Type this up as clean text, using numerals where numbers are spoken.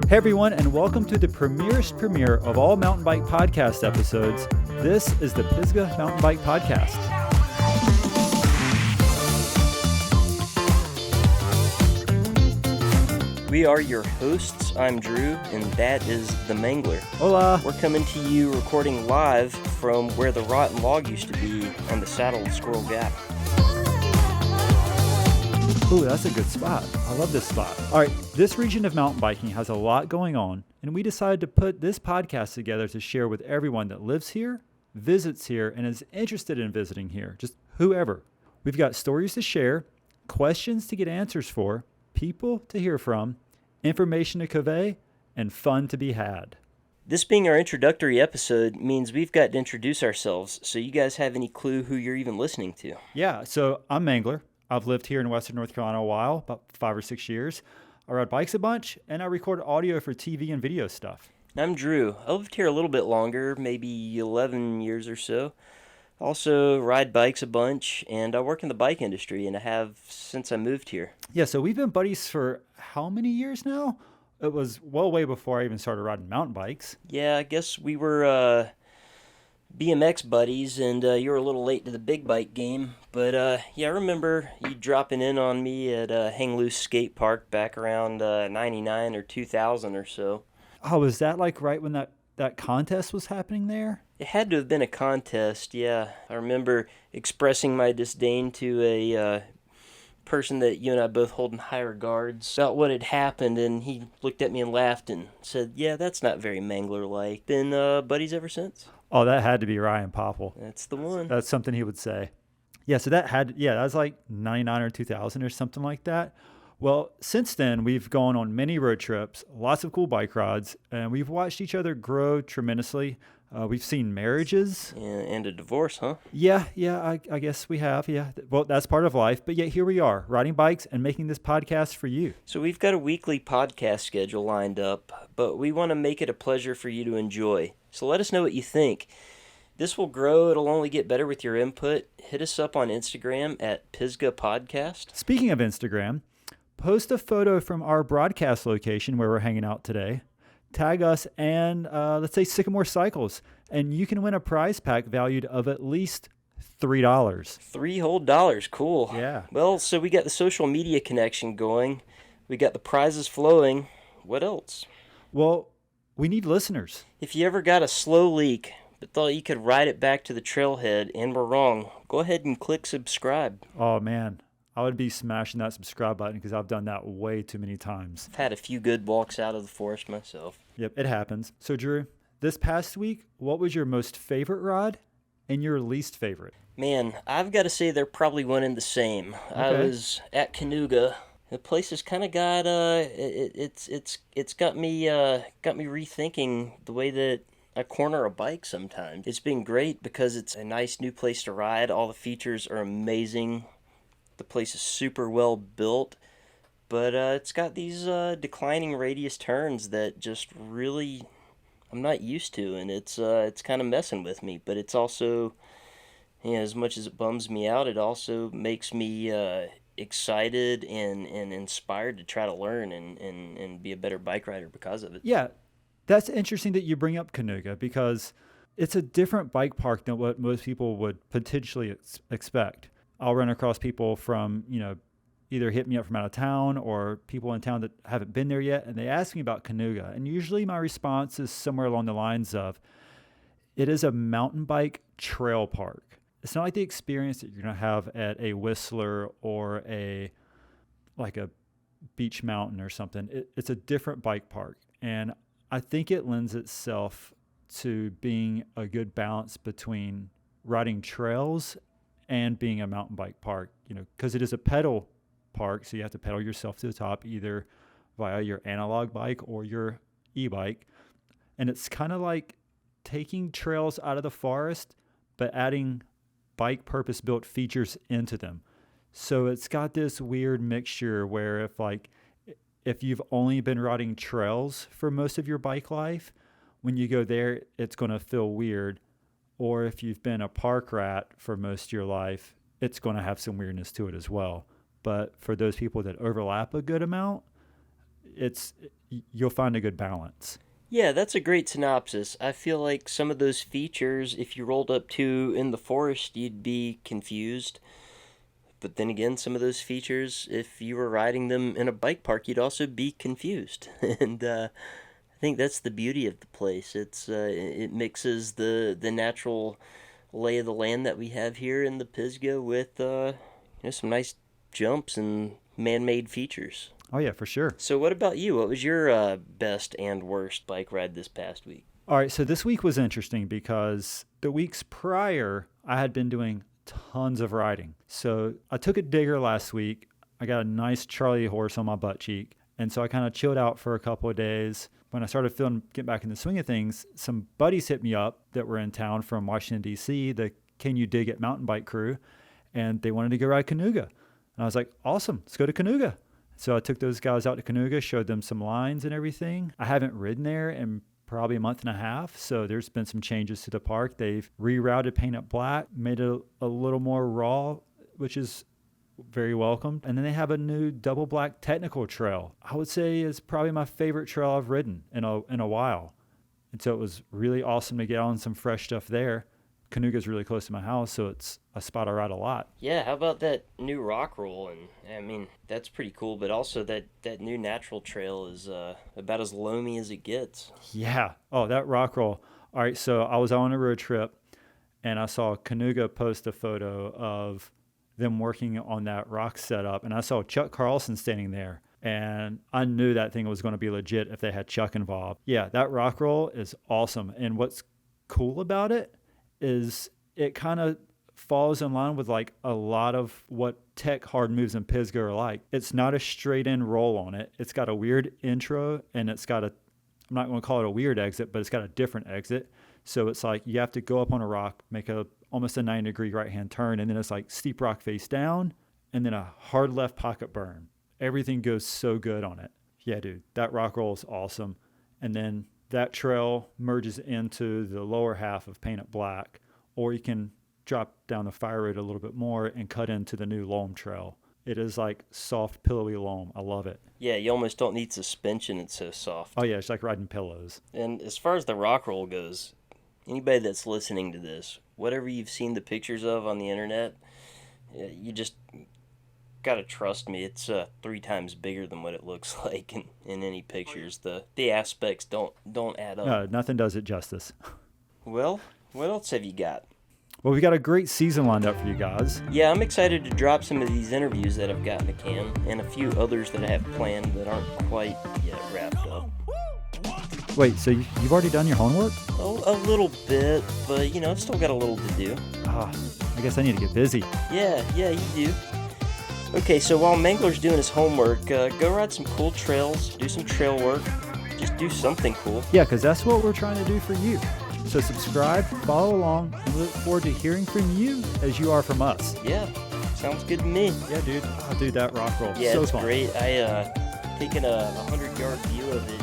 Hey everyone, and welcome to the premiere of all mountain bike podcast episodes. This is the Pisgah Mountain Bike Podcast. We are your hosts. I'm Drew, and that is the Mangler. Hola. We're coming to you recording live from where the rotten log used to be on the Saddle Squirrel Gap. Ooh, that's a good spot. I love this spot. All right, this region of mountain biking has a lot going on, and we decided to put this podcast together to share with everyone that lives here, visits here, and is interested in visiting here, just whoever. We've got stories to share, questions to get answers for, people to hear from, information to convey, and fun to be had. This being our introductory episode means we've got to introduce ourselves, so you guys have any clue who you're even listening to? Yeah, so I'm Mangler. I've lived here in Western North Carolina a while, about 5 or 6 years. I ride bikes a bunch, and I record audio for TV and video stuff. I'm Drew. I lived here a little bit longer, maybe 11 years or so. Also ride bikes a bunch, and I work in the bike industry, and I have since I moved here. Yeah, so we've been buddies for how many years now? It was well way before I even started riding mountain bikes. Yeah, I guess we were BMX buddies, and you were a little late to the big bike game. But yeah, I remember you dropping in on me at Hang Loose Skate Park back around 99 or 2000 or so. Oh, was that like right when that contest was happening there? It had to have been a contest, yeah. I remember expressing my disdain to a person that you and I both hold in high regards about what had happened, and he looked at me and laughed and said, yeah, that's not very Mangler-like. Been buddies ever since. Oh, that had to be Ryan Popple. That's the one. That's something he would say. Yeah, so that was like 99 or 2000 or something like that. Well, since then, we've gone on many road trips, lots of cool bike rides, and we've watched each other grow tremendously. We've seen marriages. And a divorce, huh? Yeah, I guess we have, yeah. Well, that's part of life, but yet here we are, riding bikes and making this podcast for you. So we've got a weekly podcast schedule lined up, but we want to make it a pleasure for you to enjoy. So let us know what you think. This will grow. It'll only get better with your input. Hit us up on Instagram at Pisgah Podcast. Speaking of Instagram, post a photo from our broadcast location where we're hanging out today. Tag us and let's say Sycamore Cycles, and you can win a prize pack valued of at least $3. $3 whole. Cool. Yeah. Well, so we got the social media connection going. We got the prizes flowing. What else? Well, we need listeners. If you ever got a slow leak but thought you could ride it back to the trailhead and were wrong, go ahead and click subscribe. Oh, man. I would be smashing that subscribe button because I've done that way too many times. I've had a few good walks out of the forest myself. Yep, it happens. So, Drew, this past week, what was your most favorite ride and your least favorite? Man, I've got to say they're probably one and the same. Okay. I was at Canoga. The place has kind of got it's got me rethinking the way that I corner a bike sometimes. It's been great because it's a nice new place to ride. All the features are amazing. The place is super well built, but it's got these declining radius turns that just really I'm not used to, and it's kind of messing with me. But it's also, as much as it bums me out, it also makes me excited and inspired to try to learn and be a better bike rider because of it. Yeah, that's interesting that you bring up Canoga because it's a different bike park than what most people would potentially expect. I'll run across people from, either hit me up from out of town or people in town that haven't been there yet, and they ask me about Canoga. And usually my response is somewhere along the lines of, it is a mountain bike trail park. It's not like the experience that you're going to have at a Whistler or a beach mountain or something. It's a different bike park. And I think it lends itself to being a good balance between riding trails and being a mountain bike park, because it is a pedal park, so you have to pedal yourself to the top either via your analog bike or your e-bike. And it's kind of like taking trails out of the forest, but adding bike purpose-built features into them. So it's got this weird mixture where if you've only been riding trails for most of your bike life, when you go there, it's going to feel weird. Or if you've been a park rat for most of your life, it's going to have some weirdness to it as well. But for those people that overlap a good amount, you'll find a good balance. Yeah, that's a great synopsis. I feel like some of those features, if you rolled up to in the forest, you'd be confused. But then again, some of those features, if you were riding them in a bike park, you'd also be confused. And I think that's the beauty of the place. It mixes the natural lay of the land that we have here in the Pisgah with some nice jumps and man-made features. Oh yeah, for sure. So what about you? What was your best and worst bike ride this past week? All right, so this week was interesting because the weeks prior, I had been doing tons of riding. So I took a digger last week. I got a nice Charlie horse on my butt cheek. And so I kind of chilled out for a couple of days. When I started getting back in the swing of things, some buddies hit me up that were in town from Washington, D.C., the Can You Dig It mountain bike crew, and they wanted to go ride Canuga. And I was like, awesome, let's go to Canuga. So I took those guys out to Canuga, showed them some lines and everything. I haven't ridden there in probably a month and a half, so there's been some changes to the park. They've rerouted Paint It Black, made it a little more raw, which is very welcome. And then they have a new double black technical trail. I would say is probably my favorite trail I've ridden in a while. And so it was really awesome to get on some fresh stuff there. Canuga's really close to my house, so it's a spot I ride a lot. Yeah, how about that new rock roll? And I mean, that's pretty cool, but also that new natural trail is about as loamy as it gets. Yeah. Oh, that rock roll. All right, so I was on a road trip, and I saw Canuga post a photo of them working on that rock setup, and I saw Chuck Carlson standing there, and I knew that thing was going to be legit if they had Chuck involved. Yeah, that rock roll is awesome, and what's cool about it is it kind of falls in line with like a lot of what tech hard moves in Pisgah are like. It's not a straight in roll on it. It's got a weird intro, and it's got I'm not going to call it a weird exit, but it's got a different exit. So it's like you have to go up on a rock, make almost a 90-degree right-hand turn, and then it's like steep rock face down, and then a hard left pocket burn. Everything goes so good on it. Yeah, dude, that rock roll is awesome. And then that trail merges into the lower half of Paint It Black, or you can drop down the fire road a little bit more and cut into the new loam trail. It is like soft, pillowy loam. I love it. Yeah, you almost don't need suspension. It's so soft. Oh, yeah, it's like riding pillows. And as far as the rock roll goes, anybody that's listening to this, whatever you've seen the pictures of on the internet, you just gotta trust me. It's 3 times bigger than what it looks like in any pictures. The aspects don't add up. Nothing does it justice. Well, what else have you got? Well, we got a great season lined up for you guys. Yeah, I'm excited to drop some of these interviews that I've got in the can, and a few others that I have planned that aren't quite yet wrapped up. Wait, so you've already done your homework? Oh, a little bit, but I've still got a little to do. I guess I need to get busy. Yeah, you do. Okay, so while Mangler's doing his homework, go ride some cool trails, do some trail work, just do something cool. Yeah, because that's what we're trying to do for you. So subscribe, follow along, and we look forward to hearing from you as you are from us. Yeah, sounds good to me. Yeah, dude. I'll do that rock roll. Yeah, so it's fun. great. I taken a 100-yard view of it